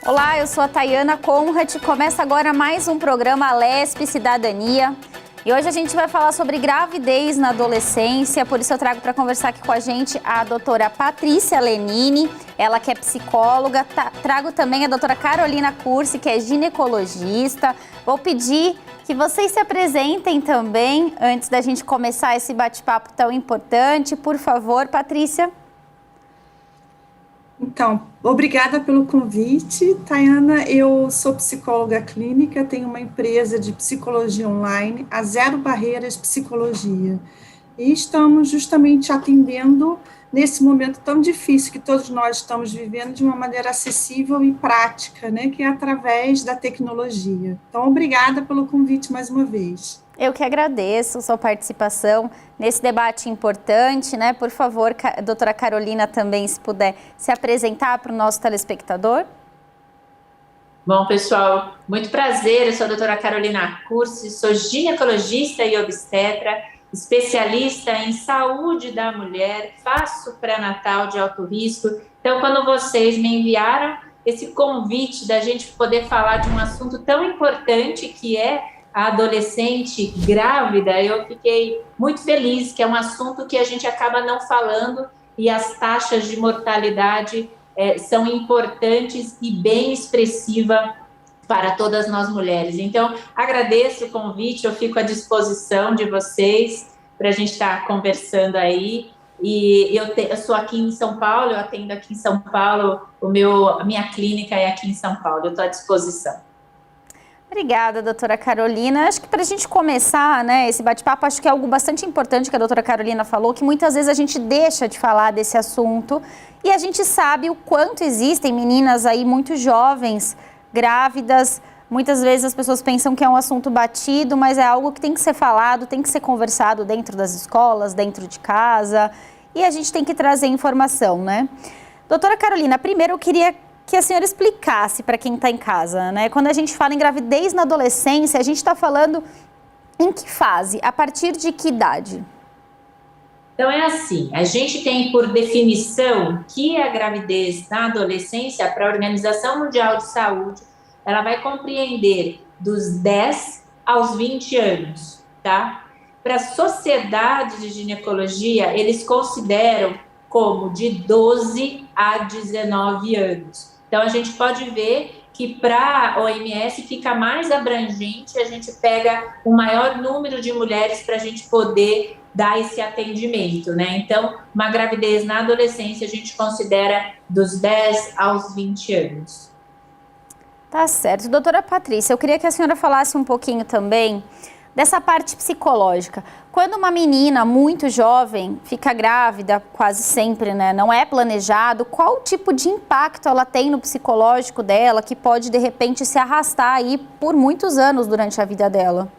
Olá, eu sou a Tayana Conrad, começa agora mais um programa Lespe Cidadania. E hoje a gente vai falar sobre gravidez na adolescência, por isso eu trago para conversar aqui com a gente a doutora Patrícia Lenini, ela que é psicóloga, trago também a doutora Carolina Cursi, que é ginecologista. Vou pedir que vocês se apresentem também, antes da gente começar esse bate-papo tão importante. Por favor, Patrícia. Então, obrigada pelo convite, Tayana. Eu sou psicóloga clínica, tenho uma empresa de psicologia online, a Zero Barreiras Psicologia. E estamos justamente atendendo nesse momento tão difícil que todos nós estamos vivendo de uma maneira acessível e prática, né, que é através da tecnologia. Então, obrigada pelo convite mais uma vez. Eu que agradeço sua participação nesse debate importante, né? Por favor, doutora Carolina, também, se puder se apresentar para o nosso telespectador. Bom, pessoal, muito prazer. Eu sou a doutora Carolina Cursi, sou ginecologista e obstetra, especialista em saúde da mulher, faço pré-natal de alto risco. Então, quando vocês me enviaram esse convite da gente poder falar de um assunto tão importante que é a adolescente grávida, eu fiquei muito feliz, que é um assunto que a gente acaba não falando e as taxas de mortalidade são importantes e bem expressiva para todas nós mulheres. Então, agradeço o convite, eu fico à disposição de vocês para a gente estar conversando aí. E eu sou aqui em São Paulo, eu atendo aqui em São Paulo, a minha clínica é aqui em São Paulo, eu estou à disposição. Obrigada, doutora Carolina. Acho que para a gente começar, né, esse bate-papo, acho que é algo bastante importante que a doutora Carolina falou, que muitas vezes a gente deixa de falar desse assunto e a gente sabe o quanto existem meninas aí muito jovens, grávidas. Muitas vezes as pessoas pensam que é um assunto batido, mas é algo que tem que ser falado, tem que ser conversado dentro das escolas, dentro de casa, e a gente tem que trazer informação, né? Doutora Carolina, primeiro eu queria que a senhora explicasse para quem está em casa, né? Quando a gente fala em gravidez na adolescência, a gente está falando em que fase? A partir de que idade? Então é assim, a gente tem por definição que a gravidez na adolescência, para a Organização Mundial de Saúde, ela vai compreender dos 10 aos 20 anos, tá? Para a Sociedade de Ginecologia, eles consideram como de 12 a 19 anos. Então, a gente pode ver que para a OMS fica mais abrangente, a gente pega o maior número de mulheres para a gente poder dar esse atendimento, né? Então, uma gravidez na adolescência a gente considera dos 10 aos 20 anos. Tá certo. Doutora Patrícia, eu queria que a senhora falasse um pouquinho também dessa parte psicológica. Quando uma menina muito jovem fica grávida, quase sempre, né, não é planejado, qual tipo de impacto ela tem no psicológico dela que pode, de repente, se arrastar aí por muitos anos durante a vida dela?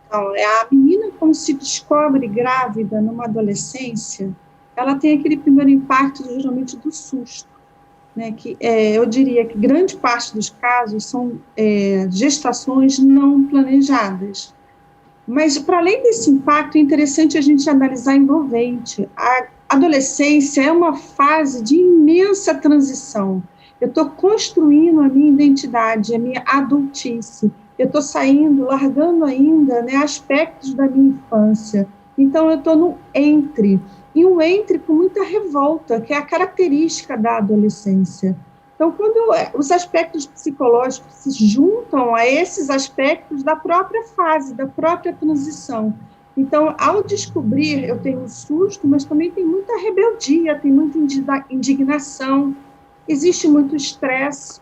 Então, a menina, quando se descobre grávida numa adolescência, ela tem aquele primeiro impacto, geralmente, do susto. Né, que eu diria que grande parte dos casos são gestações não planejadas. Mas, para além desse impacto, é interessante a gente analisar envolvente. A adolescência é uma fase de imensa transição. Eu estou construindo a minha identidade, a minha adultice. Eu estou saindo, largando ainda, né, aspectos da minha infância. Então, eu estou no entre. E um entre com muita revolta, que é a característica da adolescência. Então, quando os aspectos psicológicos se juntam a esses aspectos da própria fase, da própria transição. Então, ao descobrir, eu tenho um susto, mas também tem muita rebeldia, tem muita indignação, existe muito estresse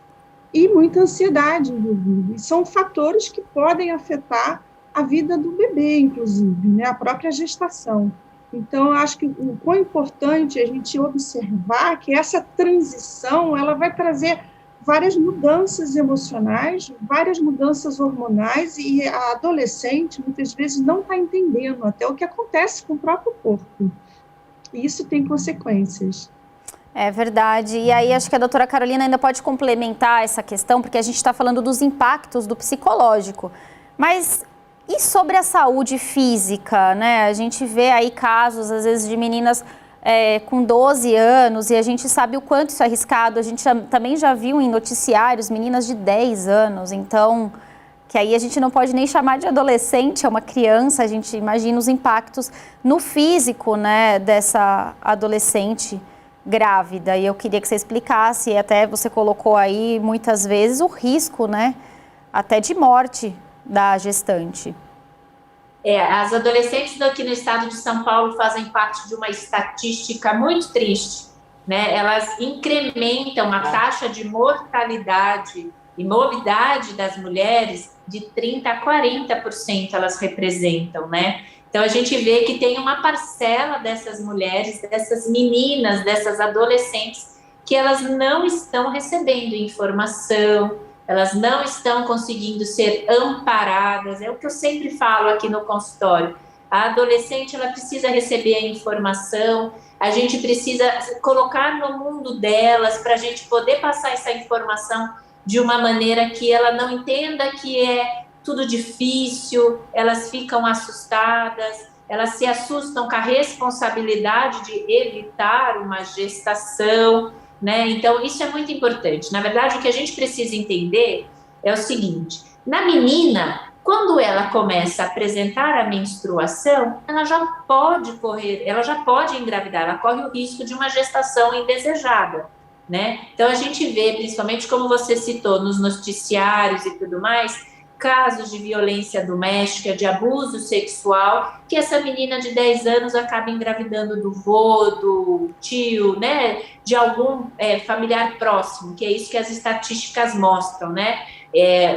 e muita ansiedade envolvida. E são fatores que podem afetar a vida do bebê, inclusive, né, a própria gestação. Então, eu acho que o quão importante é a gente observar que essa transição, ela vai trazer várias mudanças emocionais, várias mudanças hormonais, e a adolescente, muitas vezes, não está entendendo até o que acontece com o próprio corpo. E isso tem consequências. É verdade. E aí, acho que a doutora Carolina ainda pode complementar essa questão, porque a gente está falando dos impactos do psicológico. Mas e sobre a saúde física, né? A gente vê aí casos, às vezes, de meninas com 12 anos, e a gente sabe o quanto isso é arriscado. A gente também já viu em noticiários meninas de 10 anos, então, que aí a gente não pode nem chamar de adolescente, é uma criança, a gente imagina os impactos no físico, né, dessa adolescente grávida. E eu queria que você explicasse, até você colocou aí muitas vezes o risco, né, até de morte da gestante. As adolescentes aqui no estado de São Paulo fazem parte de uma estatística muito triste, né? Elas incrementam a taxa de mortalidade e morbidade das mulheres de 30% a 40%, elas representam, né? Então, a gente vê que tem uma parcela dessas mulheres, dessas meninas, dessas adolescentes, que elas não estão recebendo informação, elas não estão conseguindo ser amparadas. É o que eu sempre falo aqui no consultório. A adolescente, ela precisa receber a informação, a gente precisa colocar no mundo delas para a gente poder passar essa informação de uma maneira que ela não entenda que é tudo difícil, elas ficam assustadas, elas se assustam com a responsabilidade de evitar uma gestação, né? Então, isso é muito importante. Na verdade, o que a gente precisa entender é o seguinte: na menina, quando ela começa a apresentar a menstruação, ela já pode correr, ela já pode engravidar, ela corre o risco de uma gestação indesejada, né? Então, a gente vê, principalmente como você citou nos noticiários e tudo mais, casos de violência doméstica, de abuso sexual, que essa menina de 10 anos acaba engravidando do vô, do tio, né, de algum familiar próximo, que é isso que as estatísticas mostram, né?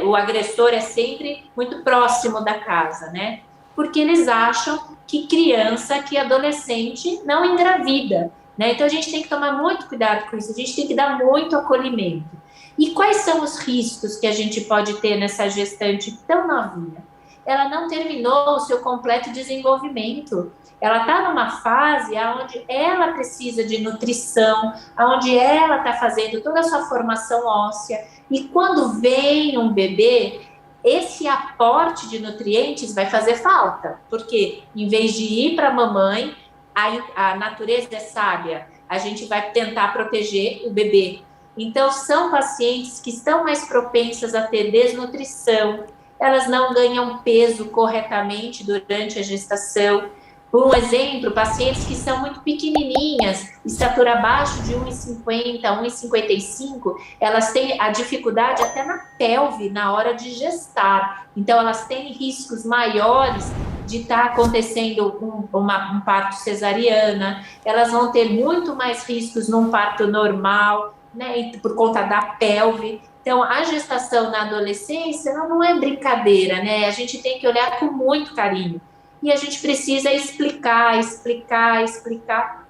O agressor é sempre muito próximo da casa, né? Porque eles acham que criança, que adolescente não engravida, né? Então a gente tem que tomar muito cuidado com isso, a gente tem que dar muito acolhimento. E quais são os riscos que a gente pode ter nessa gestante tão novinha? Ela não terminou o seu completo desenvolvimento. Ela está numa fase onde ela precisa de nutrição, onde ela está fazendo toda a sua formação óssea. E quando vem um bebê, esse aporte de nutrientes vai fazer falta. Porque em vez de ir para a mamãe, a natureza é sábia, a gente vai tentar proteger o bebê. Então, são pacientes que estão mais propensas a ter desnutrição, elas não ganham peso corretamente durante a gestação. Por um exemplo, pacientes que são muito pequenininhas, estatura abaixo de 1,50, 1,55, elas têm a dificuldade até na pelve na hora de gestar. Então, elas têm riscos maiores de estar acontecendo um parto cesariana, elas vão ter muito mais riscos num parto normal, né, por conta da pelve. Então, a gestação na adolescência não é brincadeira, né? A gente tem que olhar com muito carinho. E a gente precisa explicar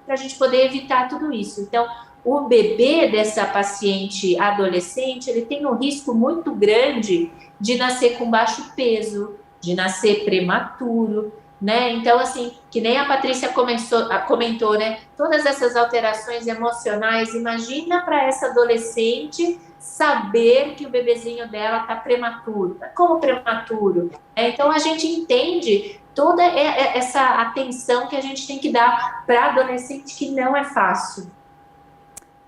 para a gente poder evitar tudo isso. Então, o bebê dessa paciente adolescente, ele tem um risco muito grande de nascer com baixo peso, de nascer prematuro, né? Então, assim, que nem a Patrícia comentou, né? Todas essas alterações emocionais, imagina para essa adolescente saber que o bebezinho dela está prematuro. Como prematuro? Então, a gente entende toda essa atenção que a gente tem que dar para adolescente, que não é fácil.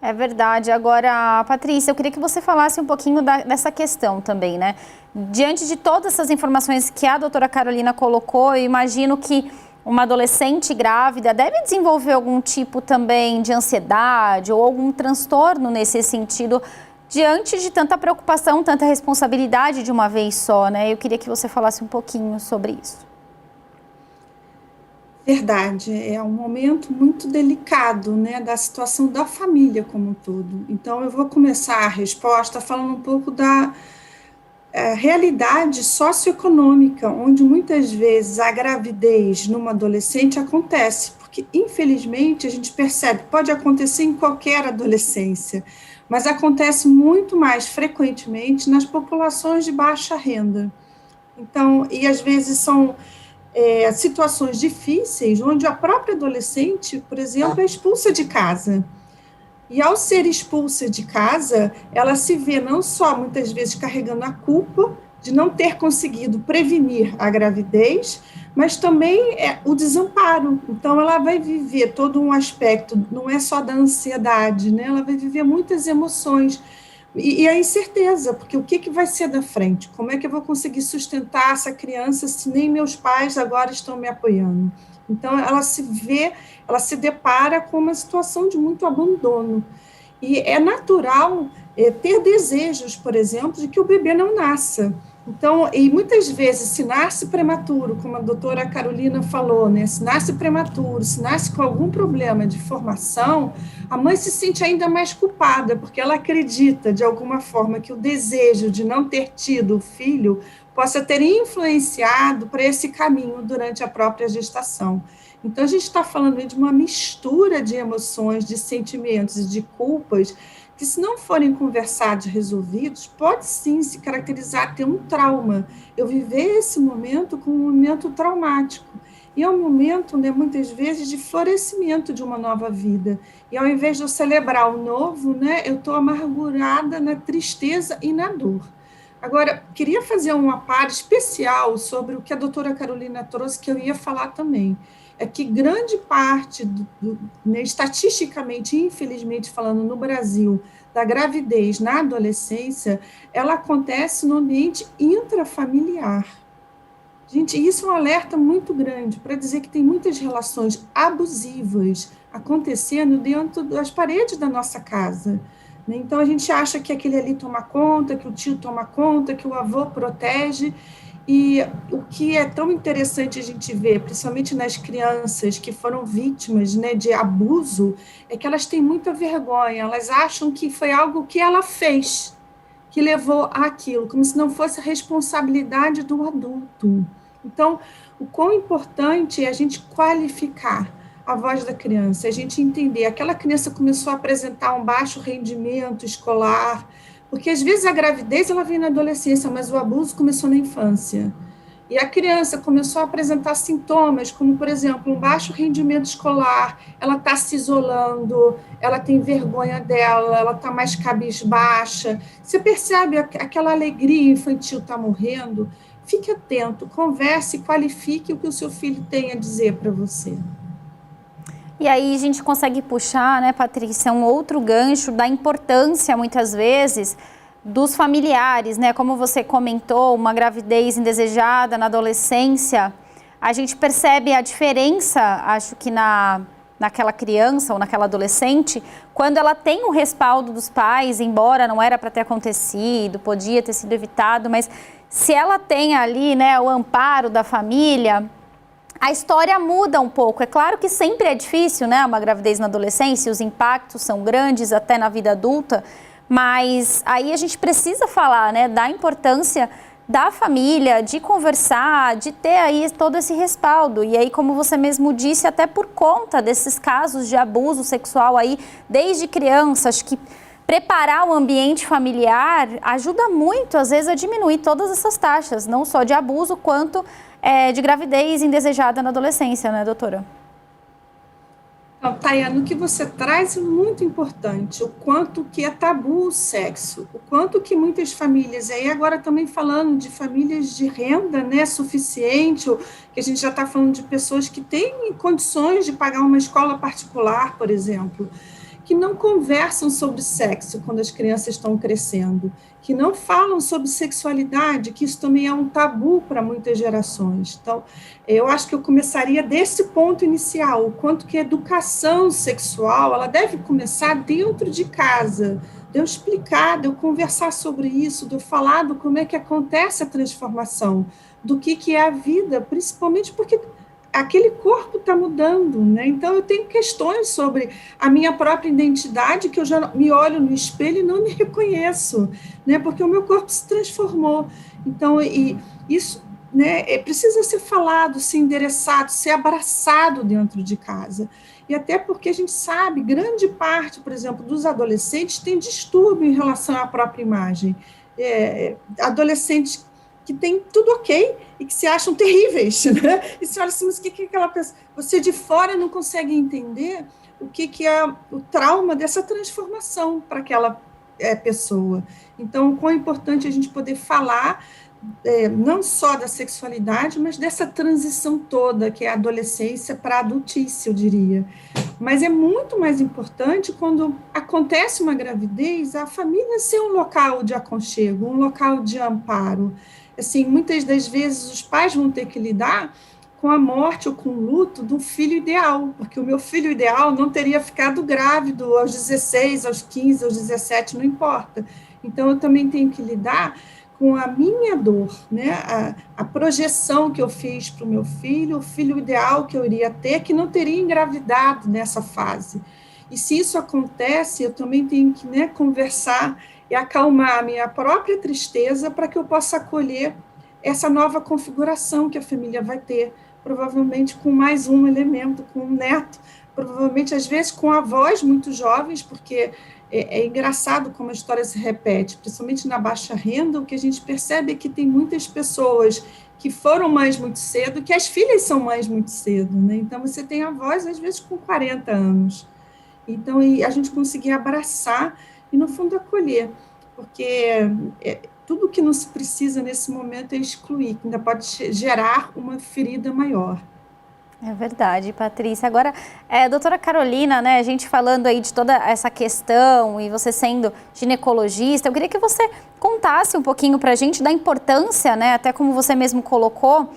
É verdade. Agora, Patrícia, eu queria que você falasse um pouquinho dessa questão também, né? Diante de todas essas informações que a doutora Carolina colocou, eu imagino que uma adolescente grávida deve desenvolver algum tipo também de ansiedade ou algum transtorno nesse sentido, diante de tanta preocupação, tanta responsabilidade de uma vez só, né? Eu queria que você falasse um pouquinho sobre isso. Verdade, é um momento muito delicado, né, da situação da família como um todo. Então, eu vou começar a resposta falando um pouco da realidade socioeconômica, onde muitas vezes a gravidez numa adolescente acontece, porque infelizmente a gente percebe, pode acontecer em qualquer adolescência, mas acontece muito mais frequentemente nas populações de baixa renda. Então, e às vezes são situações difíceis, onde a própria adolescente, por exemplo, é expulsa de casa. E ao ser expulsa de casa, ela se vê não só, muitas vezes, carregando a culpa de não ter conseguido prevenir a gravidez, mas também é o desamparo. Então, ela vai viver todo um aspecto, não é só da ansiedade, né? Ela vai viver muitas emoções. E a incerteza, porque o que vai ser da frente? Como é que eu vou conseguir sustentar essa criança se nem meus pais agora estão me apoiando? Então, ela se depara com uma situação de muito abandono. E é natural ter desejos, por exemplo, de que o bebê não nasça. Então, e muitas vezes, se nasce prematuro, como a doutora Carolina falou, né? Se nasce prematuro, se nasce com algum problema de formação, a mãe se sente ainda mais culpada, porque ela acredita, de alguma forma, que o desejo de não ter tido o filho possa ter influenciado para esse caminho durante a própria gestação. Então, a gente está falando de uma mistura de emoções, de sentimentos e de culpas, que se não forem conversados e resolvidos, pode sim se caracterizar, ter um trauma. Eu viver esse momento como um momento traumático. E é um momento, né, muitas vezes, de florescimento de uma nova vida. E ao invés de eu celebrar o novo, né, eu estou amargurada na tristeza e na dor. Agora, queria fazer uma parte especial sobre o que a doutora Carolina trouxe, que eu ia falar também. É que grande parte, né, estatisticamente, infelizmente falando, no Brasil, da gravidez na adolescência, ela acontece no ambiente intrafamiliar. Gente, isso é um alerta muito grande para dizer que tem muitas relações abusivas acontecendo dentro das paredes da nossa casa. Né? Então, a gente acha que aquele ali toma conta, que o tio toma conta, que o avô protege. E o que é tão interessante a gente ver, principalmente nas crianças que foram vítimas, né, de abuso, é que elas têm muita vergonha, elas acham que foi algo que ela fez, que levou àquilo, como se não fosse a responsabilidade do adulto. Então, o quão importante é a gente qualificar a voz da criança, a gente entender, aquela criança começou a apresentar um baixo rendimento escolar, porque às vezes a gravidez ela vem na adolescência, mas o abuso começou na infância. E a criança começou a apresentar sintomas, como, por exemplo, um baixo rendimento escolar, ela está se isolando, ela tem vergonha dela, ela está mais cabisbaixa. Você percebe aquela alegria infantil está morrendo? Fique atento, converse, qualifique o que o seu filho tem a dizer para você. E aí a gente consegue puxar, né, Patrícia, um outro gancho da importância, muitas vezes, dos familiares, né? Como você comentou, uma gravidez indesejada na adolescência, a gente percebe a diferença, acho que naquela criança ou naquela adolescente, quando ela tem o respaldo dos pais, embora não era para ter acontecido, podia ter sido evitado, mas se ela tem ali, né, o amparo da família, a história muda um pouco. É claro que sempre é difícil, né, uma gravidez na adolescência, os impactos são grandes até na vida adulta, mas aí a gente precisa falar, né, da importância da família, de conversar, de ter aí todo esse respaldo. E aí, como você mesmo disse, até por conta desses casos de abuso sexual aí, desde criança, acho que preparar o ambiente familiar ajuda muito, às vezes, a diminuir todas essas taxas, não só de abuso, quanto de gravidez indesejada na adolescência, né, doutora? Então, Tayana, o que você traz é muito importante, o quanto que é tabu o sexo, o quanto que muitas famílias, e aí agora também falando de famílias de renda, né, suficiente, que a gente já está falando de pessoas que têm condições de pagar uma escola particular, por exemplo, que não conversam sobre sexo quando as crianças estão crescendo, que não falam sobre sexualidade, que isso também é um tabu para muitas gerações. Então, eu acho que eu começaria desse ponto inicial, o quanto que a educação sexual, ela deve começar dentro de casa, de eu explicar, de eu conversar sobre isso, de eu falar do como é que acontece a transformação, do que é a vida, principalmente porque aquele corpo está mudando, né? Então, eu tenho questões sobre a minha própria identidade, que eu já me olho no espelho e não me reconheço, né? Porque o meu corpo se transformou. Então, e isso, né, precisa ser falado, ser endereçado, ser abraçado dentro de casa. E até porque a gente sabe, grande parte, por exemplo, dos adolescentes tem distúrbio em relação à própria imagem. Adolescentes que tem tudo ok e que se acham terríveis, né? E você olha assim, mas o que aquela pessoa... Você de fora não consegue entender o que é o trauma dessa transformação para aquela pessoa. Então, o quão é importante a gente poder falar não só da sexualidade, mas dessa transição toda, que é a adolescência para a adultice, eu diria. Mas é muito mais importante quando acontece uma gravidez, a família ser um local de aconchego, um local de amparo. Assim, muitas das vezes os pais vão ter que lidar com a morte ou com o luto do filho ideal, porque o meu filho ideal não teria ficado grávido aos 16, aos 15, aos 17, não importa. Então, eu também tenho que lidar com a minha dor, né? A projeção que eu fiz para o meu filho, o filho ideal que eu iria ter, que não teria engravidado nessa fase. E se isso acontece, eu também tenho que, né, conversar e acalmar a minha própria tristeza para que eu possa acolher essa nova configuração que a família vai ter, provavelmente com mais um elemento, com um neto, provavelmente às vezes com avós muito jovens, porque é engraçado como a história se repete, principalmente na baixa renda, o que a gente percebe é que tem muitas pessoas que foram mães muito cedo, que as filhas são mães muito cedo, né? Então, você tem avós, às vezes, com 40 anos. Então, e a gente conseguir abraçar e, no fundo, acolher, porque tudo que não se precisa nesse momento é excluir, que ainda pode gerar uma ferida maior. É verdade, Patrícia. Agora, doutora Carolina, né, a gente falando aí de toda essa questão e você sendo ginecologista, eu queria que você contasse um pouquinho para a gente da importância, né, até como você mesmo colocou,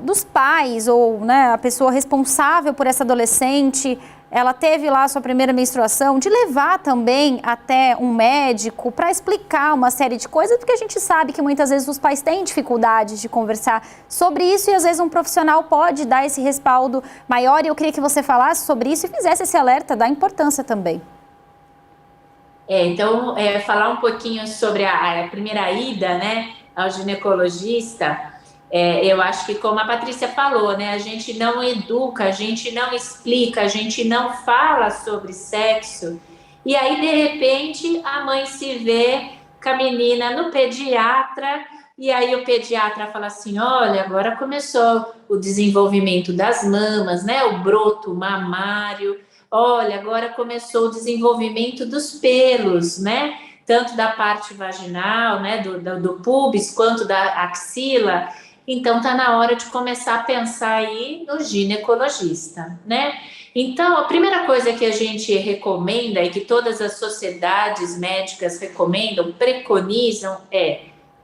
dos pais ou, né, a pessoa responsável por essa adolescente, ela teve lá a sua primeira menstruação, de levar também até um médico para explicar uma série de coisas, porque a gente sabe que muitas vezes os pais têm dificuldades de conversar sobre isso e às vezes um profissional pode dar esse respaldo maior, e eu queria que você falasse sobre isso e fizesse esse alerta da importância também. Então, falar um pouquinho sobre a primeira ida, né, ao ginecologista. Eu acho que, como a Patrícia falou, né, a gente não educa, a gente não explica, a gente não fala sobre sexo, e aí, de repente, a mãe se vê com a menina no pediatra, e aí o pediatra fala assim, olha, agora começou o desenvolvimento das mamas, né, o broto mamário, olha, agora começou o desenvolvimento dos pelos, né, tanto da parte vaginal, né, do púbis, quanto da axila. Então, está na hora de começar a pensar aí no ginecologista, né? Então, a primeira coisa que a gente recomenda e que todas as sociedades médicas recomendam, preconizam,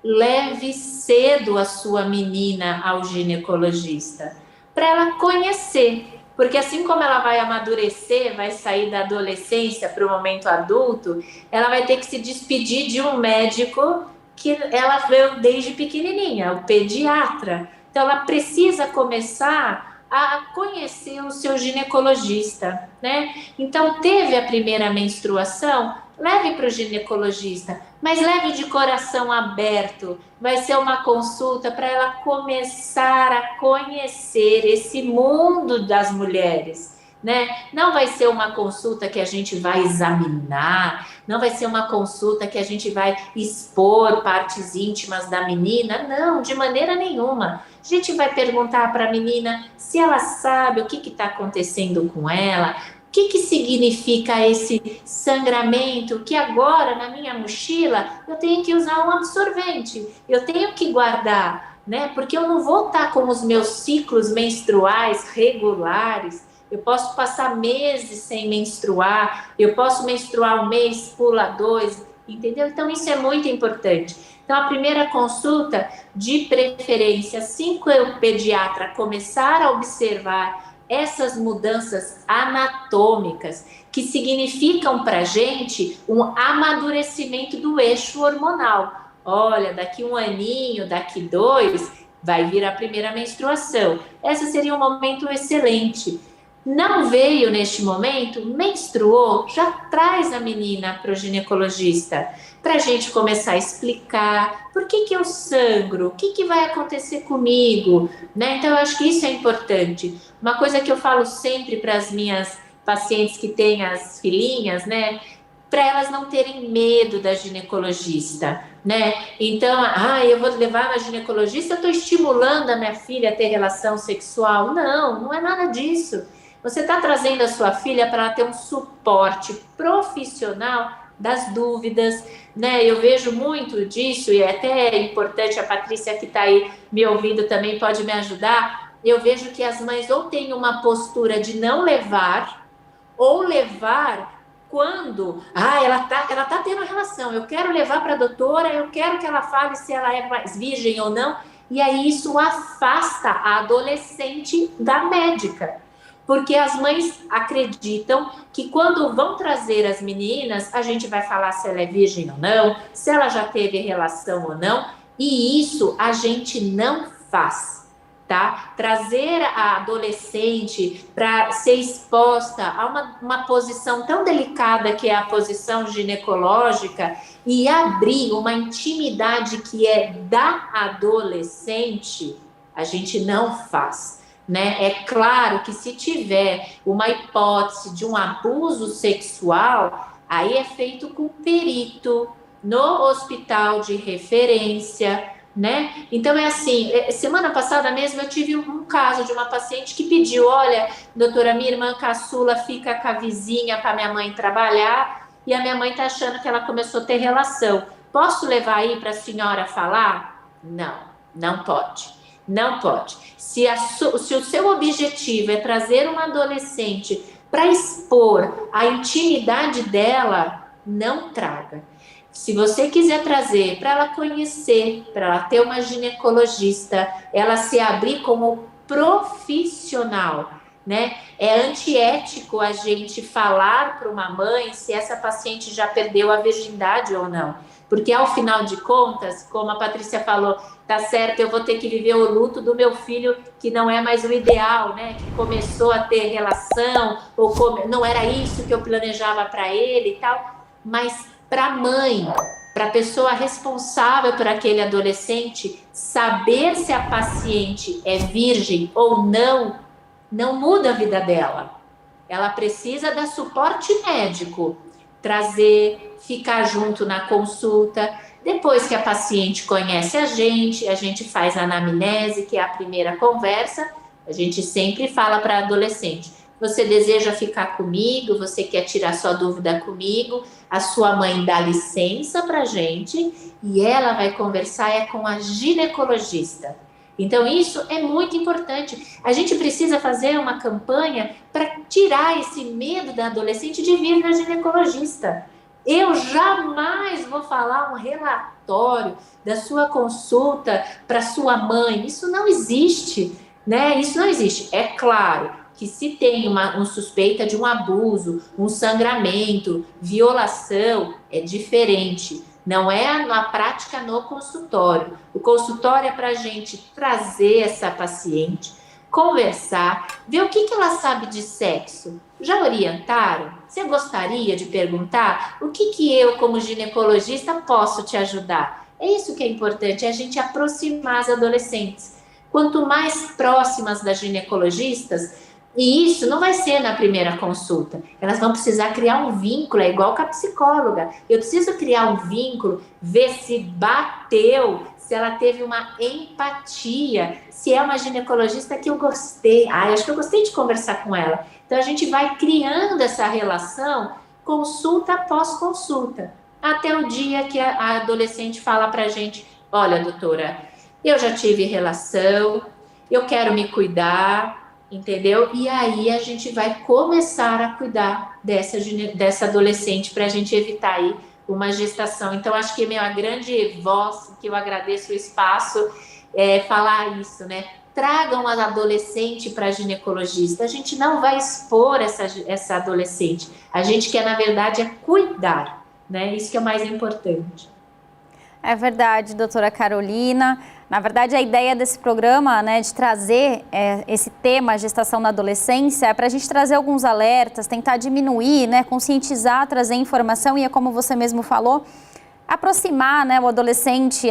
leve cedo a sua menina ao ginecologista, para ela conhecer, porque assim como ela vai amadurecer, vai sair da adolescência para o momento adulto, ela vai ter que se despedir de um médico que ela veio desde pequenininha, o pediatra. Então, ela precisa começar a conhecer o seu ginecologista, né? Então, teve a primeira menstruação, leve para o ginecologista, mas leve de coração aberto. Vai ser uma consulta para ela começar a conhecer esse mundo das mulheres, né? Não vai ser uma consulta que a gente vai examinar, não vai ser uma consulta que a gente vai expor partes íntimas da menina, não, de maneira nenhuma. A gente vai perguntar para a menina se ela sabe o que está acontecendo com ela, o que significa esse sangramento, que agora na minha mochila eu tenho que usar um absorvente, eu tenho que guardar, né? Porque eu não vou estar com os meus ciclos menstruais regulares. Eu posso passar meses sem menstruar, eu posso menstruar um mês, pula 2, entendeu? Então, isso é muito importante. Então, a primeira consulta, de preferência, assim que o pediatra começar a observar essas mudanças anatômicas, que significam para a gente um amadurecimento do eixo hormonal. Olha, daqui 1 aninho, daqui 2, vai vir a primeira menstruação. Esse seria um momento excelente. Não veio neste momento, menstruou, já traz a menina para o ginecologista, para a gente começar a explicar por que eu sangro, o que vai acontecer comigo, né? Então, eu acho que isso é importante. Uma coisa que eu falo sempre para as minhas pacientes que têm as filhinhas, né? Para elas não terem medo da ginecologista, né? Então, eu vou levar na ginecologista, eu estou estimulando a minha filha a ter relação sexual. Não, não é nada disso. Você está trazendo a sua filha para ela ter um suporte profissional das dúvidas, né? Eu vejo muito disso, e é até importante, a Patrícia que está aí me ouvindo também pode me ajudar. Eu vejo que as mães ou têm uma postura de não levar, ou levar quando ela tá tendo relação, eu quero levar para a doutora, eu quero que ela fale se ela é mais virgem ou não, e aí isso afasta a adolescente da médica, porque as mães acreditam que quando vão trazer as meninas, a gente vai falar se ela é virgem ou não, se ela já teve relação ou não, e isso a gente não faz. Tá? Trazer a adolescente para ser exposta a uma posição tão delicada que é a posição ginecológica e abrir uma intimidade que é da adolescente, a gente não faz, né? É claro que se tiver uma hipótese de um abuso sexual, aí é feito com perito no hospital de referência, né? Então é assim, semana passada mesmo eu tive um caso de uma paciente que pediu, olha, doutora, minha irmã caçula fica com a vizinha para minha mãe trabalhar e a minha mãe tá achando que ela começou a ter relação. Posso levar aí para a senhora falar? Não, não pode. Não pode. Se o seu objetivo é trazer uma adolescente para expor a intimidade dela, não traga. Se você quiser trazer para ela conhecer, para ela ter uma ginecologista, ela se abrir como profissional, né? É antiético a gente falar para uma mãe se essa paciente já perdeu a virgindade ou não. Porque ao final de contas, como a Patrícia falou, tá certo, eu vou ter que viver o luto do meu filho, que não é mais o ideal, né? Que começou a ter relação, ou não era isso que eu planejava para ele e tal, mas para a mãe, para a pessoa responsável por aquele adolescente, saber se a paciente é virgem ou não, não muda a vida dela. Ela precisa dar suporte médico, trazer, ficar junto na consulta. Depois que a paciente conhece a gente faz a anamnese, que é a primeira conversa, a gente sempre fala para a adolescente, você deseja ficar comigo, você quer tirar sua dúvida comigo, a sua mãe dá licença para a gente e ela vai conversar com a ginecologista. Então isso é muito importante. A gente precisa fazer uma campanha para tirar esse medo da adolescente de vir na ginecologista. Eu jamais vou falar um relatório da sua consulta para sua mãe. Isso não existe, né? Isso não existe. É claro que se tem uma suspeita de um abuso, um sangramento, violação, é diferente. Não é na prática no consultório. O consultório é para a gente trazer essa paciente, conversar, ver o que ela sabe de sexo. Já orientaram? Você gostaria de perguntar? O que eu, como ginecologista, posso te ajudar? É isso que é importante, é a gente aproximar as adolescentes. Quanto mais próximas das ginecologistas, e isso não vai ser na primeira consulta. Elas vão precisar criar um vínculo, é igual com a psicóloga. Eu preciso criar um vínculo, ver se bateu, se ela teve uma empatia, se é uma ginecologista que eu gostei. Eu acho que eu gostei de conversar com ela. Então a gente vai criando essa relação, consulta após consulta, até o dia que a adolescente fala pra gente, olha, doutora, eu já tive relação, eu quero me cuidar, entendeu? E aí a gente vai começar a cuidar dessa adolescente para a gente evitar aí uma gestação. Então, acho que a grande voz, que eu agradeço o espaço, é falar isso, né? Tragam a adolescente para a ginecologista. A gente não vai expor essa adolescente. A gente quer, na verdade, é cuidar, né? Isso que é o mais importante. É verdade, doutora Carolina. Na verdade, a ideia desse programa, né, de trazer esse tema, gestação na adolescência, é para a gente trazer alguns alertas, tentar diminuir, né, conscientizar, trazer informação e é como você mesmo falou, aproximar, né, o adolescente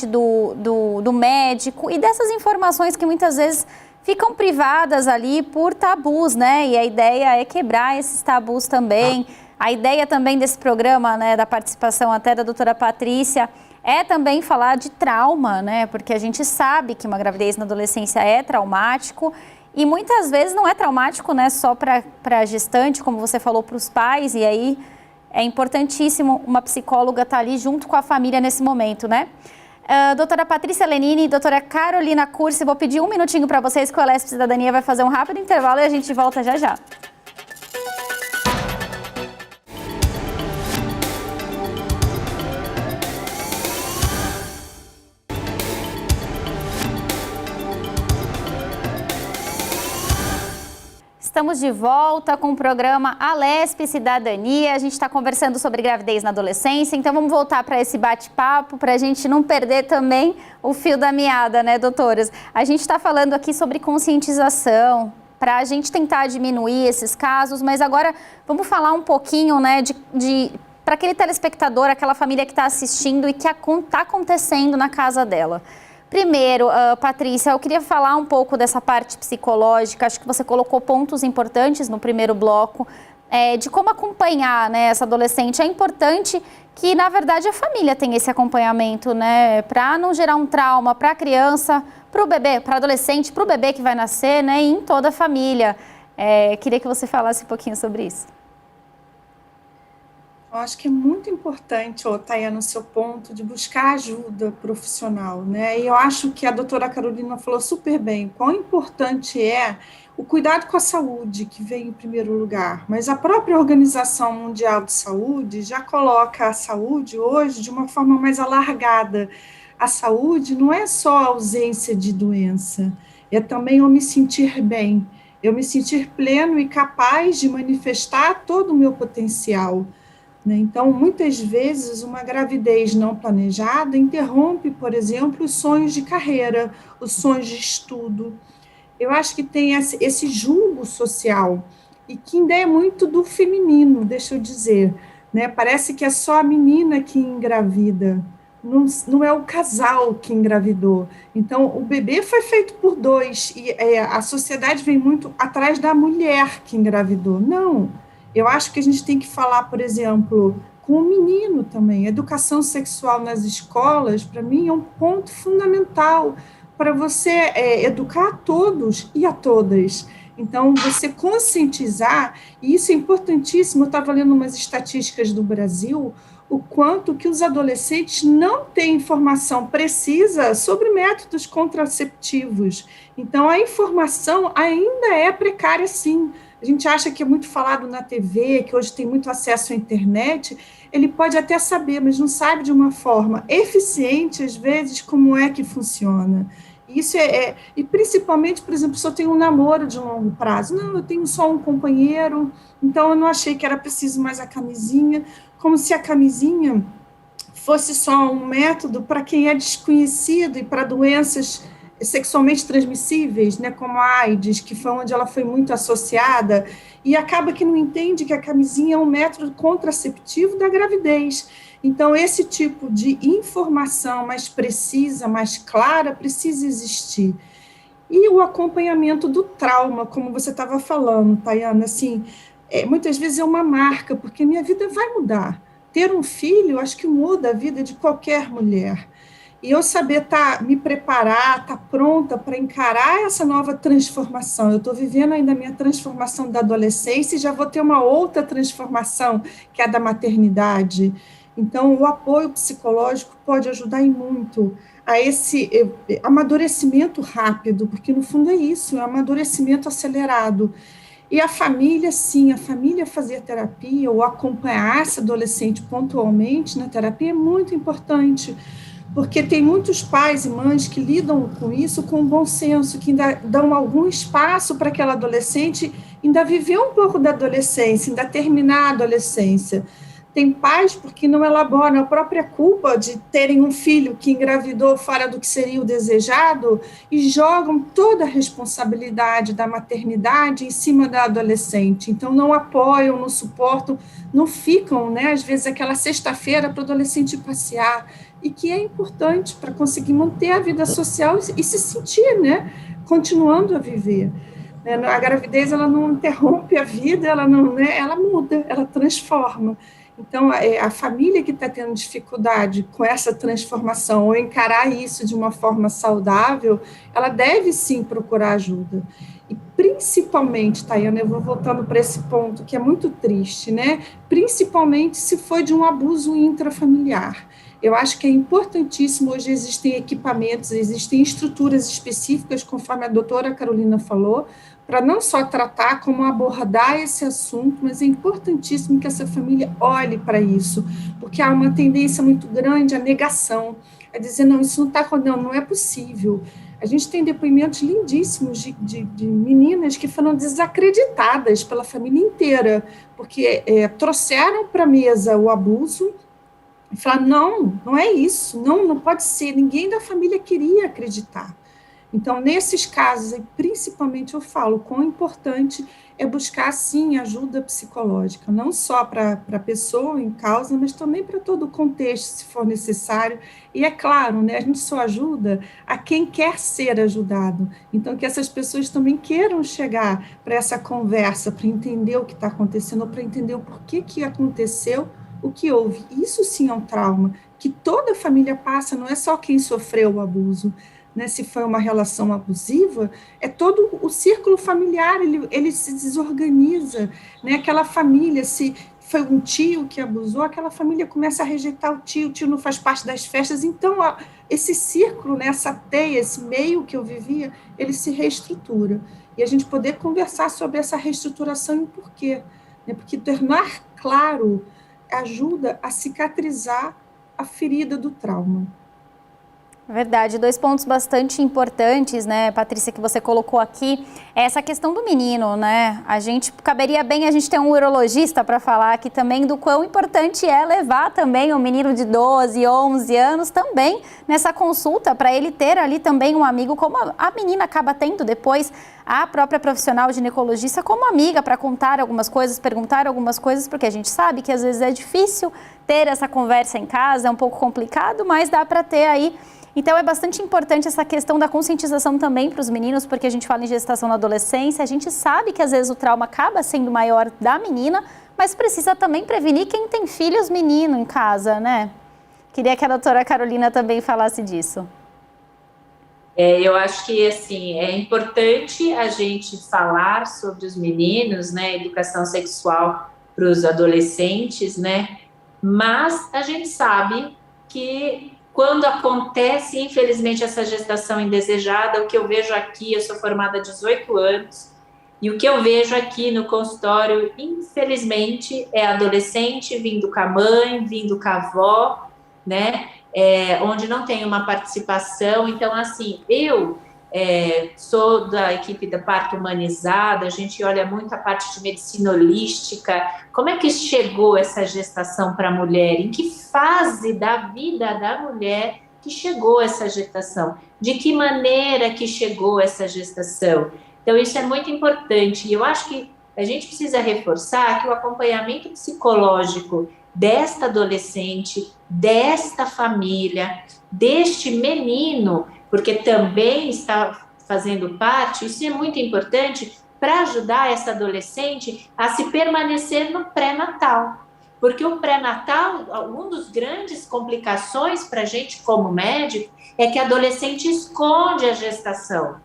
do médico e dessas informações que muitas vezes ficam privadas ali por tabus, né, e a ideia é quebrar esses tabus também. A ideia também desse programa, né, da participação até da doutora Patrícia, é também falar de trauma, né? Porque a gente sabe que uma gravidez na adolescência é traumático e muitas vezes não é traumático, né? Só para a gestante, como você falou, para os pais. E aí é importantíssimo uma psicóloga estar ali junto com a família nesse momento, né? Doutora Patrícia Lenini e doutora Carolina Cursi, vou pedir um minutinho para vocês que o Alesp Cidadania vai fazer um rápido intervalo e a gente volta já já. Estamos de volta com o programa Alesp Cidadania. A gente está conversando sobre gravidez na adolescência, então vamos voltar para esse bate-papo para a gente não perder também o fio da meada, né, doutoras? A gente está falando aqui sobre conscientização, para a gente tentar diminuir esses casos, mas agora vamos falar um pouquinho, né, para aquele telespectador, aquela família que está assistindo e que está acontecendo na casa dela. Primeiro, Patrícia, eu queria falar um pouco dessa parte psicológica. Acho que você colocou pontos importantes no primeiro bloco, de como acompanhar, né, essa adolescente. É importante que, na verdade, a família tenha esse acompanhamento, né, para não gerar um trauma para a criança, para o bebê, para o adolescente, para o bebê que vai nascer, né, e em toda a família. Queria que você falasse um pouquinho sobre isso. Eu acho que é muito importante, Tayana, no seu ponto, de buscar ajuda profissional, né? E eu acho que a doutora Carolina falou super bem, quão importante é o cuidado com a saúde, que vem em primeiro lugar. Mas a própria Organização Mundial de Saúde já coloca a saúde hoje de uma forma mais alargada. A saúde não é só a ausência de doença, é também eu me sentir bem, eu me sentir pleno e capaz de manifestar todo o meu potencial. Então, muitas vezes, uma gravidez não planejada interrompe, por exemplo, os sonhos de carreira, os sonhos de estudo. Eu acho que tem esse julgo social, e que ainda é muito do feminino, deixa eu dizer, né? Parece que é só a menina que engravida, não é o casal que engravidou. Então, o bebê foi feito por dois, e a sociedade vem muito atrás da mulher que engravidou. Não. Eu acho que a gente tem que falar, por exemplo, com o menino também. Educação sexual nas escolas, para mim, é um ponto fundamental para você educar a todos e a todas. Então, você conscientizar, e isso é importantíssimo. Eu estava lendo umas estatísticas do Brasil, o quanto que os adolescentes não têm informação precisa sobre métodos contraceptivos. Então, a informação ainda é precária, sim. A gente acha que é muito falado na TV, que hoje tem muito acesso à internet, ele pode até saber, mas não sabe de uma forma eficiente, às vezes, como é que funciona. Isso e principalmente, por exemplo, se eu tenho um namoro de longo prazo, não, eu tenho só um companheiro, então eu não achei que era preciso mais a camisinha, como se a camisinha fosse só um método para quem é desconhecido e para doenças sexualmente transmissíveis, né, como a AIDS, que foi onde ela foi muito associada, e acaba que não entende que a camisinha é um método contraceptivo da gravidez. Então, esse tipo de informação mais precisa, mais clara, precisa existir. E o acompanhamento do trauma, como você estava falando, Tayana, assim, muitas vezes é uma marca, porque minha vida vai mudar. Ter um filho, acho que muda a vida de qualquer mulher. E eu saber me preparar, estar pronta para encarar essa nova transformação. Eu estou vivendo ainda a minha transformação da adolescência e já vou ter uma outra transformação, que é a da maternidade. Então, o apoio psicológico pode ajudar em muito a esse amadurecimento rápido, porque, no fundo, é isso, é um amadurecimento acelerado. E a família, sim, a família fazer terapia ou acompanhar esse adolescente pontualmente na terapia é muito importante, porque tem muitos pais e mães que lidam com isso com bom senso, que ainda dão algum espaço para aquela adolescente ainda viver um pouco da adolescência, ainda terminar a adolescência. Tem pais porque não elaboram a própria culpa de terem um filho que engravidou fora do que seria o desejado e jogam toda a responsabilidade da maternidade em cima da adolescente. Então, não apoiam, não suportam, não ficam, né, às vezes, aquela sexta-feira para o adolescente passear, e que é importante para conseguir manter a vida social e se sentir, né, continuando a viver. A gravidez, ela não interrompe a vida, ela não, né, ela muda, ela transforma. Então, a família que está tendo dificuldade com essa transformação ou encarar isso de uma forma saudável, ela deve sim procurar ajuda. E principalmente, Tayana, eu vou voltando para esse ponto que é muito triste, né? Principalmente se foi de um abuso intrafamiliar. Eu acho que é importantíssimo, hoje existem equipamentos, existem estruturas específicas, conforme a doutora Carolina falou, para não só tratar, como abordar esse assunto, mas é importantíssimo que essa família olhe para isso, porque há uma tendência muito grande à negação, a dizer, não, isso não está acontecendo, não é possível. A gente tem depoimentos lindíssimos de meninas que foram desacreditadas pela família inteira, porque trouxeram para a mesa o abuso, e falaram, não é isso, não pode ser, ninguém da família queria acreditar. Então, nesses casos, principalmente eu falo, quão importante é buscar, sim, ajuda psicológica, não só para a pessoa em causa, mas também para todo o contexto, se for necessário. E é claro, né, a gente só ajuda a quem quer ser ajudado. Então, que essas pessoas também queiram chegar para essa conversa, para entender o que está acontecendo, para entender o porquê que aconteceu, o que houve. Isso, sim, é um trauma que toda família passa, não é só quem sofreu o abuso, né, se foi uma relação abusiva, é todo o círculo familiar, ele se desorganiza, né, aquela família, se foi um tio que abusou, aquela família começa a rejeitar o tio não faz parte das festas, então esse círculo, né, essa teia, esse meio que eu vivia, ele se reestrutura, e a gente poder conversar sobre essa reestruturação e o porquê, né, porque tornar claro ajuda a cicatrizar a ferida do trauma. Verdade, 2 pontos bastante importantes, né, Patrícia, que você colocou aqui, é essa questão do menino, né, caberia bem a gente ter um urologista para falar aqui também do quão importante é levar também o menino de 12, 11 anos também nessa consulta, para ele ter ali também um amigo, como a menina acaba tendo depois, a própria profissional ginecologista como amiga, para contar algumas coisas, perguntar algumas coisas, porque a gente sabe que às vezes é difícil ter essa conversa em casa, é um pouco complicado, mas dá para ter aí. Então, é bastante importante essa questão da conscientização também para os meninos, porque a gente fala em gestação na adolescência, a gente sabe que às vezes o trauma acaba sendo maior da menina, mas precisa também prevenir quem tem filhos menino em casa, né? Queria que a doutora Carolina também falasse disso. Eu acho que, assim, é importante a gente falar sobre os meninos, né, educação sexual para os adolescentes, né, mas a gente sabe que quando acontece, infelizmente, essa gestação indesejada, o que eu vejo aqui, eu sou formada há 18 anos, e o que eu vejo aqui no consultório, infelizmente, é adolescente vindo com a mãe, vindo com a avó, né, onde não tem uma participação. Então, assim, eu sou da equipe da parto humanizada, a gente olha muito a parte de medicina holística, como é que chegou essa gestação para a mulher, em que fase da vida da mulher que chegou essa gestação, de que maneira que chegou essa gestação. Então, isso é muito importante, e eu acho que a gente precisa reforçar que o acompanhamento psicológico desta adolescente, desta família, deste menino, porque também está fazendo parte, isso é muito importante para ajudar essa adolescente a se permanecer no pré-natal. Porque o pré-natal, uma das grandes complicações para a gente como médico, é que a adolescente esconde a gestação.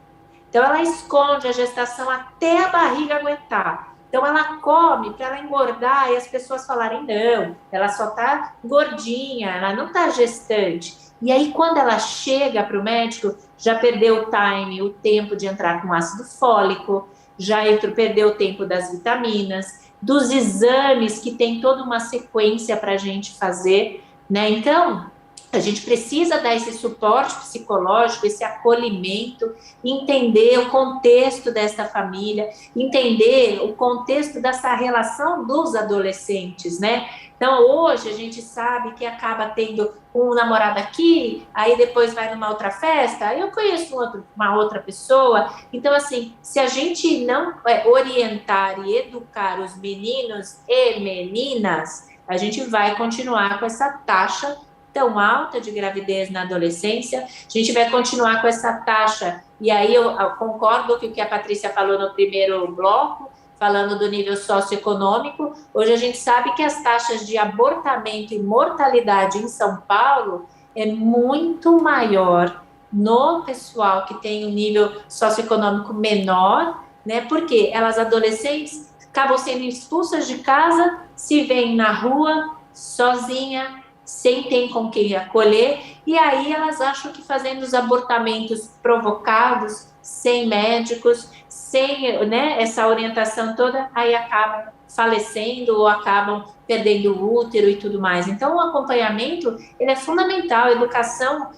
Então, ela esconde a gestação até a barriga aguentar. Então, ela come para ela engordar e as pessoas falarem, não, ela só está gordinha, ela não está gestante. E aí, quando ela chega para o médico, já perdeu o time, o tempo de entrar com ácido fólico, já perdeu o tempo das vitaminas, dos exames, que tem toda uma sequência para a gente fazer, né? Então, a gente precisa dar esse suporte psicológico, esse acolhimento, entender o contexto dessa família, entender o contexto dessa relação dos adolescentes, né? Então, hoje a gente sabe que acaba tendo um namorado aqui, aí depois vai numa outra festa, eu conheço uma outra pessoa. Então, assim, se a gente não orientar e educar os meninos e meninas, a gente vai continuar com essa taxa tão alta de gravidez na adolescência, a gente vai continuar com essa taxa, e aí eu concordo com o que a Patrícia falou no primeiro bloco, falando do nível socioeconômico. Hoje a gente sabe que as taxas de abortamento e mortalidade em São Paulo é muito maior no pessoal que tem um nível socioeconômico menor né? Porque elas adolescentes acabam sendo expulsas de casa, se veem na rua, sozinha, sem ter com quem acolher, e aí elas acham que fazendo os abortamentos provocados, sem médicos, sem, né, essa orientação toda, aí acabam falecendo ou acabam perdendo o útero e tudo mais. Então, o acompanhamento, ele é fundamental, a educação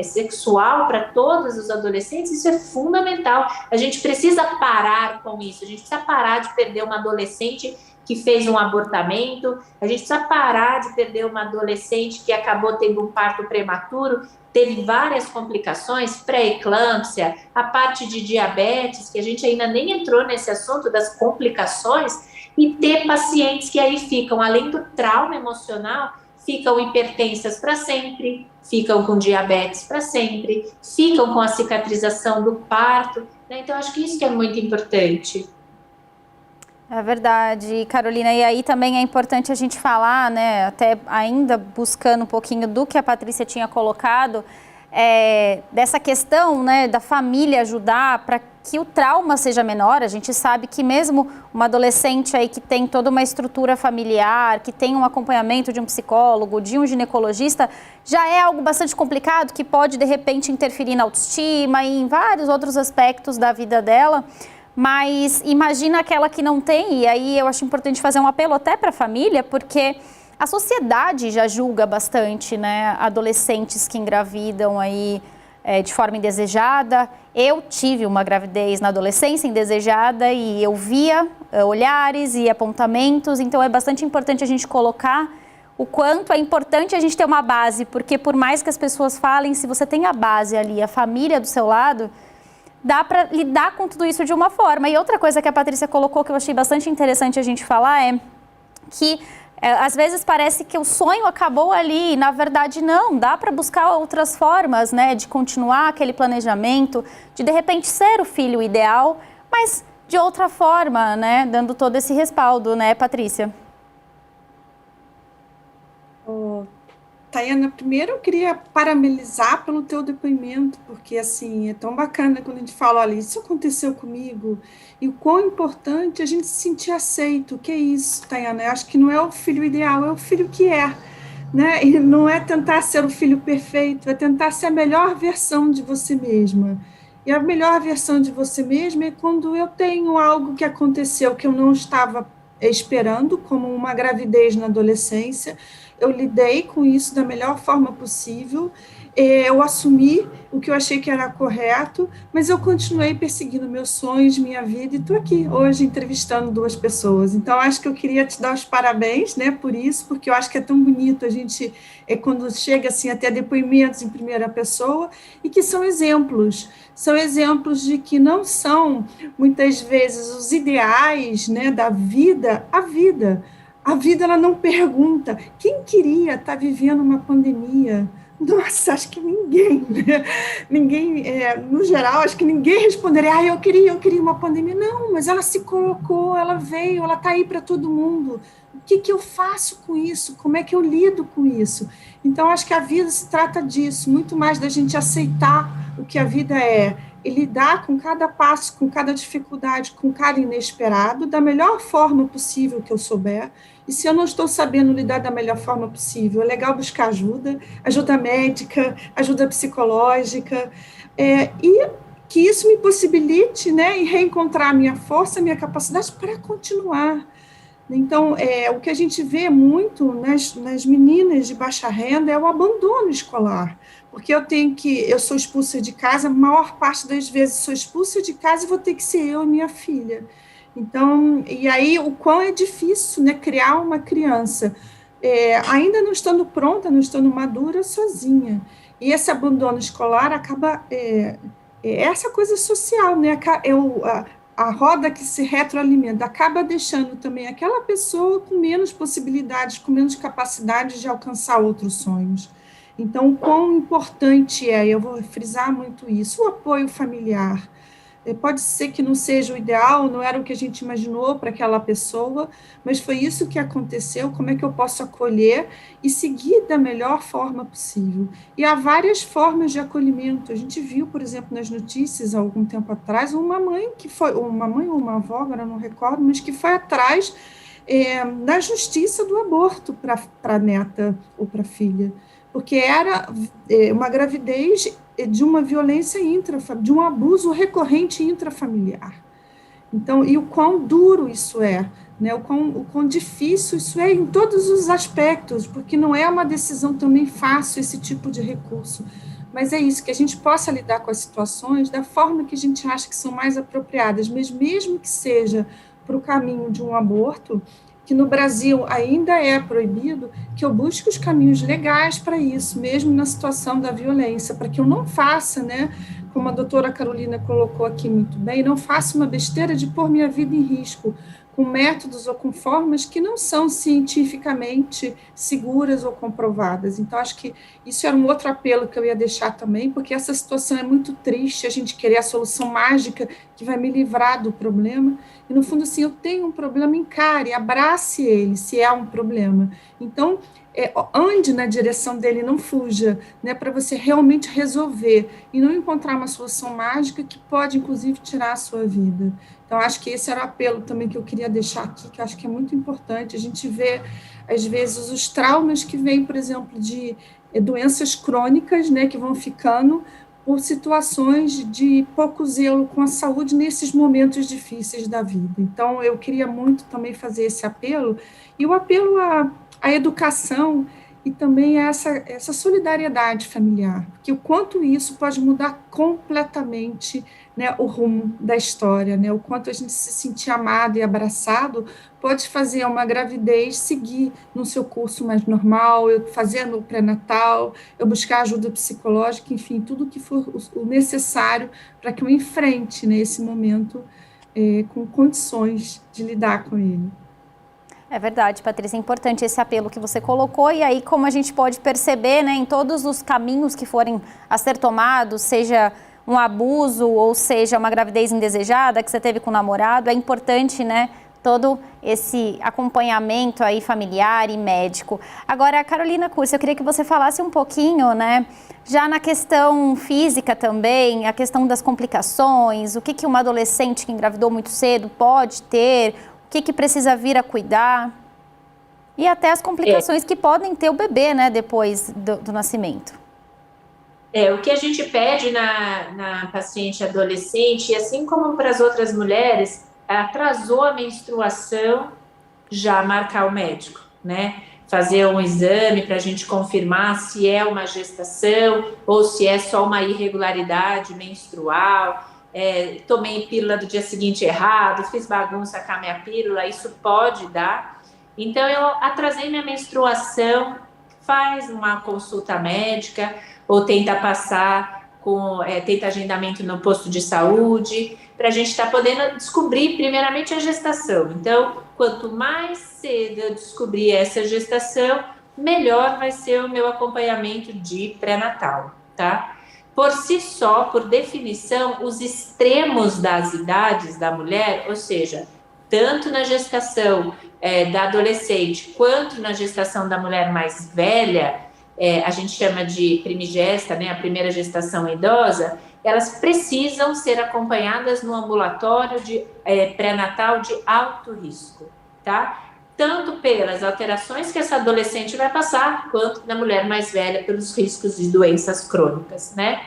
sexual para todos os adolescentes, isso é fundamental. A gente precisa parar com isso, a gente precisa parar de perder uma adolescente que fez um abortamento, a gente precisa parar de perder uma adolescente que acabou tendo um parto prematuro, teve várias complicações, pré-eclâmpsia, a parte de diabetes, que a gente ainda nem entrou nesse assunto das complicações, e ter pacientes que aí ficam, além do trauma emocional, ficam hipertensas para sempre, ficam com diabetes para sempre, ficam com a cicatrização do parto, né? Então, acho que isso que é muito importante. É verdade, Carolina, e aí também é importante a gente falar, né, até ainda buscando um pouquinho do que a Patrícia tinha colocado, dessa questão, né, da família ajudar para que o trauma seja menor. A gente sabe que mesmo uma adolescente aí que tem toda uma estrutura familiar, que tem um acompanhamento de um psicólogo, de um ginecologista, já é algo bastante complicado, que pode de repente interferir na autoestima e em vários outros aspectos da vida dela. Mas imagina aquela que não tem, e aí eu acho importante fazer um apelo até para a família, porque a sociedade já julga bastante, né, adolescentes que engravidam aí de forma indesejada. Eu tive uma gravidez na adolescência indesejada e eu via olhares e apontamentos, então é bastante importante a gente colocar o quanto é importante a gente ter uma base, porque por mais que as pessoas falem, se você tem a base ali, a família do seu lado, dá para lidar com tudo isso de uma forma. E outra coisa que a Patrícia colocou que eu achei bastante interessante a gente falar é que às vezes parece que o sonho acabou ali, e na verdade não, dá para buscar outras formas, né, de continuar aquele planejamento, de repente ser o filho ideal, mas de outra forma, né, dando todo esse respaldo, né, Patrícia? Tayana, primeiro eu queria parabenizar pelo teu depoimento, porque assim, é tão bacana quando a gente fala, olha, isso aconteceu comigo, e o quão importante a gente se sentir aceito. Que é isso, Tayana? Eu acho que não é o filho ideal, é o filho que é, né? E não é tentar ser o filho perfeito, é tentar ser a melhor versão de você mesma. E a melhor versão de você mesma é quando eu tenho algo que aconteceu que eu não estava esperando, como uma gravidez na adolescência. Eu lidei com isso da melhor forma possível, eu assumi o que eu achei que era correto, mas eu continuei perseguindo meus sonhos, minha vida, e estou aqui hoje entrevistando duas pessoas. Então, acho que eu queria te dar os parabéns, né, por isso, porque eu acho que é tão bonito a gente, quando chega assim, até depoimentos em primeira pessoa, e que são exemplos de que não são, muitas vezes, os ideais, né, da vida, a vida. A vida, ela não pergunta, quem queria estar vivendo uma pandemia? Nossa, acho que ninguém, né? Ninguém, no geral, acho que ninguém responderia, eu queria uma pandemia. Não, mas ela se colocou, ela veio, ela está aí para todo mundo. O que eu faço com isso? Como é que eu lido com isso? Então, acho que a vida se trata disso, muito mais da gente aceitar o que a vida é, e lidar com cada passo, com cada dificuldade, com cada inesperado, da melhor forma possível que eu souber. E se eu não estou sabendo lidar da melhor forma possível, é legal buscar ajuda médica, ajuda psicológica, e que isso me possibilite, né, e reencontrar a minha força, a minha capacidade para continuar. Então, o que a gente vê muito nas meninas de baixa renda é o abandono escolar, porque eu sou expulsa de casa, a maior parte das vezes sou expulsa de casa e vou ter que ser eu e minha filha. Então, e aí o quão é difícil, né, criar uma criança, ainda não estando pronta, não estando madura, sozinha. E esse abandono escolar acaba, essa coisa social, né, a roda que se retroalimenta, acaba deixando também aquela pessoa com menos possibilidades, com menos capacidade de alcançar outros sonhos. Então, o quão importante eu vou frisar muito isso, o apoio familiar, Pode ser que não seja o ideal, não era o que a gente imaginou para aquela pessoa, mas foi isso que aconteceu. Como é que eu posso acolher e seguir da melhor forma possível? E há várias formas de acolhimento. A gente viu, por exemplo, nas notícias, há algum tempo atrás, uma mãe que foi, uma mãe ou uma avó, agora não recordo, mas que foi atrás da justiça do aborto para a neta ou para a filha, porque era uma gravidez de uma violência intrafamiliar, de um abuso recorrente intrafamiliar. Então, e o quão duro isso é, né? O quão difícil isso é em todos os aspectos, porque não é uma decisão também fácil esse tipo de recurso. Mas é isso, que a gente possa lidar com as situações da forma que a gente acha que são mais apropriadas, mas mesmo que seja para o caminho de um aborto, que no Brasil ainda é proibido, que eu busque os caminhos legais para isso, mesmo na situação da violência, para que eu não faça, né, como a doutora Carolina colocou aqui muito bem, não faça uma besteira de pôr minha vida em risco, com métodos ou com formas que não são cientificamente seguras ou comprovadas. Então, acho que isso era um outro apelo que eu ia deixar também, porque essa situação é muito triste, a gente querer a solução mágica que vai me livrar do problema, e no fundo, assim, eu tenho um problema, encare, abrace ele, se é um problema. Então, ande na direção dele, não fuja, né, para você realmente resolver, e não encontrar uma solução mágica que pode, inclusive, tirar a sua vida. Então, acho que esse era o apelo também que eu queria deixar aqui, que eu acho que é muito importante. A gente vê, às vezes, os traumas que vêm, por exemplo, de doenças crônicas, né, que vão ficando por situações de pouco zelo com a saúde nesses momentos difíceis da vida. Então, eu queria muito também fazer esse apelo, e o apelo à educação e também essa solidariedade familiar, porque o quanto isso pode mudar completamente, né, o rumo da história, né, o quanto a gente se sentir amado e abraçado pode fazer uma gravidez seguir no seu curso mais normal, eu fazer no pré-natal, eu buscar ajuda psicológica, enfim, tudo que for o necessário para que eu enfrente, né, esse momento com condições de lidar com ele. É verdade, Patrícia, é importante esse apelo que você colocou, e aí como a gente pode perceber, né, em todos os caminhos que forem a ser tomados, seja um abuso ou seja uma gravidez indesejada que você teve com o namorado, é importante, né, todo esse acompanhamento aí familiar e médico. Agora, Carolina Cursi, eu queria que você falasse um pouquinho, né, já na questão física também, a questão das complicações, o que uma adolescente que engravidou muito cedo pode ter, o que precisa vir a cuidar, e até as complicações que podem ter o bebê, né, depois do nascimento. O que a gente pede na paciente adolescente, assim como para as outras mulheres, atrasou a menstruação, já marcar o médico, né? Fazer um exame para a gente confirmar se é uma gestação ou se é só uma irregularidade menstrual. Tomei pílula do dia seguinte errado, fiz bagunça com a minha pílula, isso pode dar. Então, eu atrasei minha menstruação, faz uma consulta médica ou tenta passar tenta agendamento no posto de saúde, para a gente estar podendo descobrir primeiramente a gestação. Então, quanto mais cedo eu descobrir essa gestação, melhor vai ser o meu acompanhamento de pré-natal, tá? Por si só, por definição, os extremos das idades da mulher, ou seja, tanto na gestação da adolescente quanto na gestação da mulher mais velha, a gente chama de primigesta, né, a primeira gestação idosa, elas precisam ser acompanhadas no ambulatório de pré-natal de alto risco, tá? Tanto pelas alterações que essa adolescente vai passar, quanto na mulher mais velha pelos riscos de doenças crônicas, né?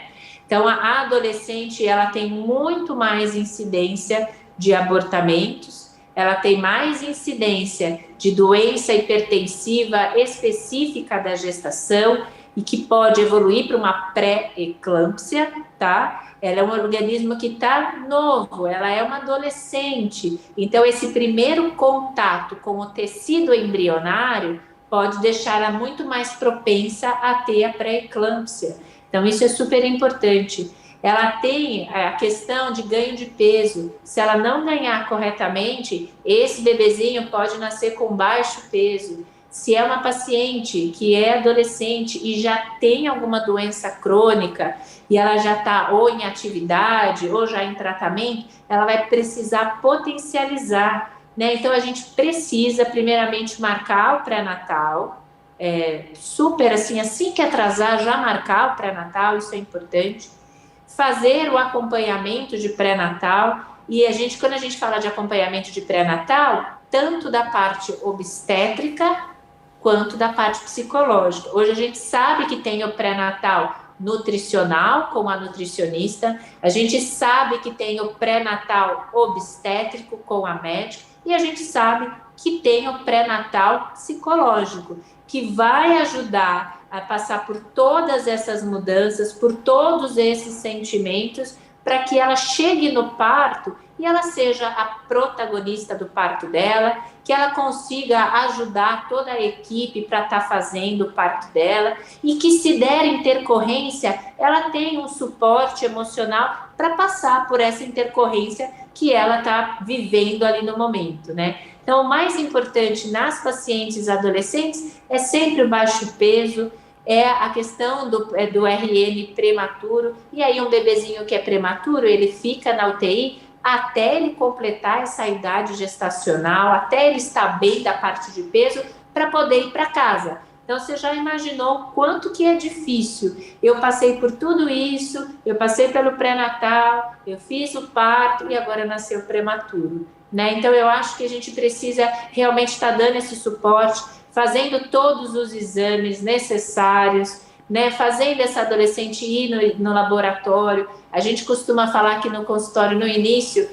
Então, a adolescente, ela tem muito mais incidência de abortamentos, ela tem mais incidência de doença hipertensiva específica da gestação e que pode evoluir para uma pré-eclâmpsia, tá? Ela é um organismo que está novo, ela é uma adolescente. Então, esse primeiro contato com o tecido embrionário pode deixá-la muito mais propensa a ter a pré-eclâmpsia. Então, isso é super importante. Ela tem a questão de ganho de peso. Se ela não ganhar corretamente, esse bebezinho pode nascer com baixo peso. Se é uma paciente que é adolescente e já tem alguma doença crônica e ela já está ou em atividade ou já em tratamento, ela vai precisar potencializar, né? Então a gente precisa primeiramente marcar o pré-natal, super assim que atrasar já marcar o pré-natal, isso é importante. Fazer o acompanhamento de pré-natal, e quando a gente fala de acompanhamento de pré-natal, tanto da parte obstétrica quanto da parte psicológica. Hoje a gente sabe que tem o pré-natal nutricional com a nutricionista, a gente sabe que tem o pré-natal obstétrico com a médica, e a gente sabe que tem o pré-natal psicológico, que vai ajudar a passar por todas essas mudanças, por todos esses sentimentos, para que ela chegue no parto e ela seja a protagonista do parto dela, que ela consiga ajudar toda a equipe para estar fazendo o parto dela, e que, se der intercorrência, ela tenha um suporte emocional para passar por essa intercorrência que ela está vivendo ali no momento, né? Então, o mais importante nas pacientes adolescentes é sempre o baixo peso, é a questão do RN prematuro, e aí um bebezinho que é prematuro, ele fica na UTI até ele completar essa idade gestacional, até ele estar bem da parte de peso, para poder ir para casa. Então, você já imaginou o quanto que é difícil? Eu passei por tudo isso, eu passei pelo pré-natal, eu fiz o parto e agora nasceu prematuro, né? Então, eu acho que a gente precisa realmente estar dando esse suporte, fazendo todos os exames necessários, né? Fazendo essa adolescente ir no laboratório. A gente costuma falar que no consultório, no início,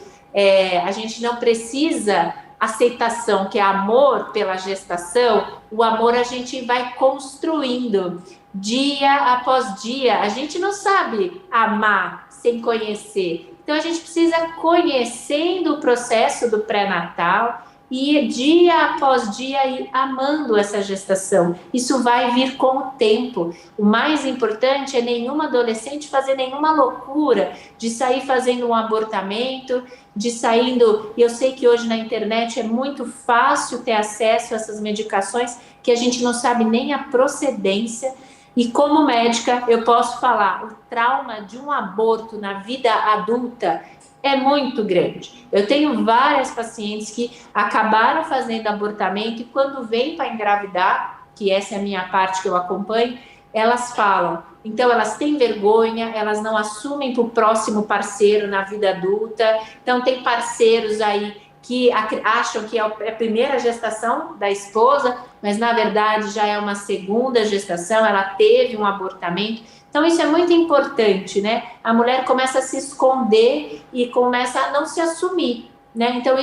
a gente não precisa aceitação, que é amor pela gestação. O amor a gente vai construindo dia após dia. A gente não sabe amar sem conhecer. Então, a gente precisa conhecendo o processo do pré-natal e dia após dia ir amando essa gestação. Isso vai vir com o tempo. O mais importante é nenhuma adolescente fazer nenhuma loucura de sair fazendo um abortamento, de saindo... Eu sei que hoje na internet é muito fácil ter acesso a essas medicações que a gente não sabe nem a procedência. E como médica, eu posso falar, o trauma de um aborto na vida adulta é muito grande. Eu tenho várias pacientes que acabaram fazendo abortamento e quando vêm para engravidar, que essa é a minha parte que eu acompanho, elas falam. Então, elas têm vergonha, elas não assumem para o próximo parceiro na vida adulta. Então, tem parceiros aí que acham que é a primeira gestação da esposa, mas na verdade já é uma segunda gestação, ela teve um abortamento. Então, isso é muito importante, né? A mulher começa a se esconder e começa a não se assumir, né? Então,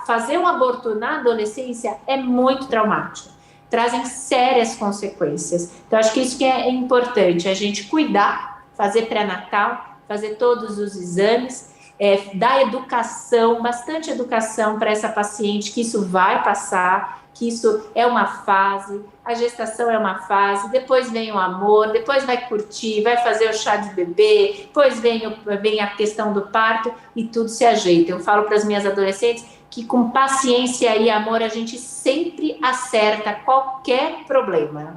fazer um aborto na adolescência é muito traumático. Trazem sérias consequências. Então, acho que isso que é importante, a gente cuidar, fazer pré-natal, fazer todos os exames, dar educação, bastante educação para essa paciente, que isso vai passar, que isso é uma fase, a gestação é uma fase, depois vem o amor, depois vai curtir, vai fazer o chá de bebê, depois vem a questão do parto e tudo se ajeita. Eu falo para as minhas adolescentes que com paciência e amor a gente sempre acerta qualquer problema.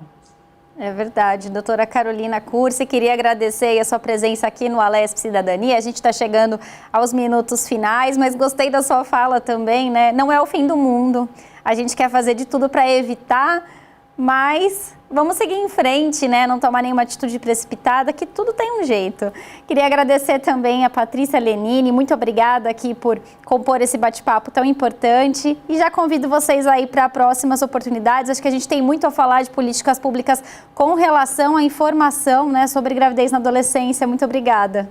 É verdade, doutora Carolina Cursi, queria agradecer a sua presença aqui no Alesp Cidadania. A gente está chegando aos minutos finais, mas gostei da sua fala também, né? Não é o fim do mundo, a gente quer fazer de tudo para evitar, mas vamos seguir em frente, né? Não tomar nenhuma atitude precipitada, que tudo tem um jeito. Queria agradecer também a Patrícia Lenini, muito obrigada aqui por compor esse bate-papo tão importante. E já convido vocês aí para próximas oportunidades. Acho que a gente tem muito a falar de políticas públicas com relação à informação, né, sobre gravidez na adolescência. Muito obrigada.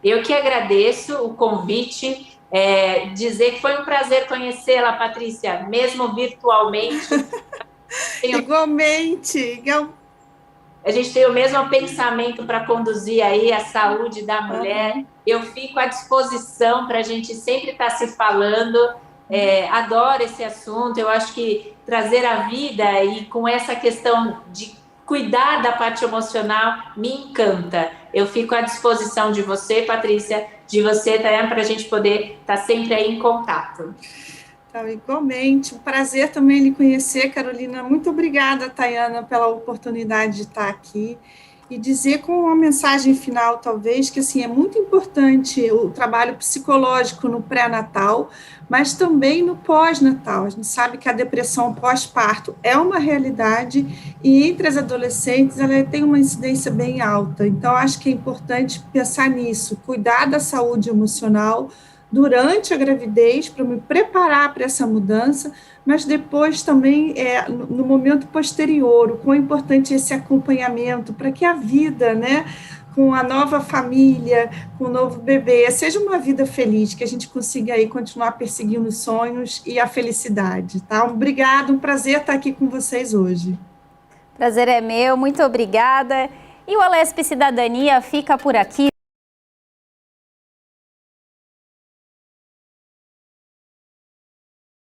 Eu que agradeço o convite. Dizer que foi um prazer conhecê-la, Patrícia, mesmo virtualmente. Igualmente. A gente tem o mesmo pensamento para conduzir aí a saúde da mulher. Eu fico à disposição para a gente sempre estar se falando. Adoro esse assunto. Eu acho que trazer a vida e com essa questão de cuidar da parte emocional me encanta. Eu fico à disposição de você, Patrícia, de você, Tayane, para a gente poder estar sempre aí em contato. Então, igualmente, um prazer também lhe conhecer, Carolina. Muito obrigada, Tayana, pela oportunidade de estar aqui. E dizer com uma mensagem final, talvez, que assim, é muito importante o trabalho psicológico no pré-natal, mas também no pós-natal. A gente sabe que a depressão pós-parto é uma realidade e entre as adolescentes ela tem uma incidência bem alta. Então, acho que é importante pensar nisso, cuidar da saúde emocional durante a gravidez, para me preparar para essa mudança, mas depois também, no momento posterior, o quão importante é esse acompanhamento, para que a vida, né, com a nova família, com o novo bebê, seja uma vida feliz, que a gente consiga aí continuar perseguindo os sonhos e a felicidade, tá? Obrigada, um prazer estar aqui com vocês hoje. Prazer é meu, muito obrigada. E o Alesp Cidadania fica por aqui.